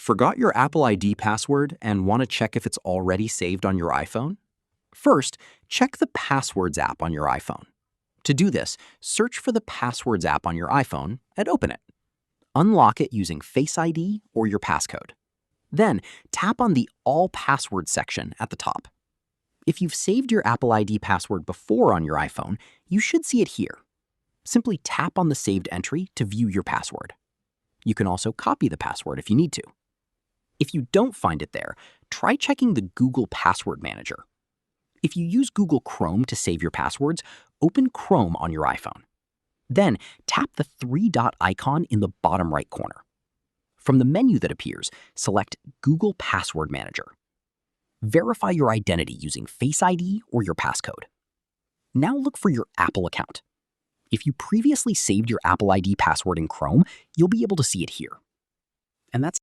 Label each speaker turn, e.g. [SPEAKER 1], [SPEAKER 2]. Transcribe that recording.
[SPEAKER 1] Forgot your Apple ID password and want to check if it's already saved on your iPhone? First, check the Passwords app on your iPhone. To do this, search for the Passwords app on your iPhone and open it. Unlock it using Face ID or your passcode. Then, tap on the All Passwords section at the top. If you've saved your Apple ID password before on your iPhone, you should see it here. Simply tap on the saved entry to view your password. You can also copy the password if you need to. If you don't find it there, try checking the Google Password Manager. If you use Google Chrome to save your passwords, open Chrome on your iPhone. Then tap the three-dot icon in the bottom right corner. From the menu that appears, select Google Password Manager. Verify your identity using Face ID or your passcode. Now look for your Apple account. If you previously saved your Apple ID password in Chrome, you'll be able to see it here. And that's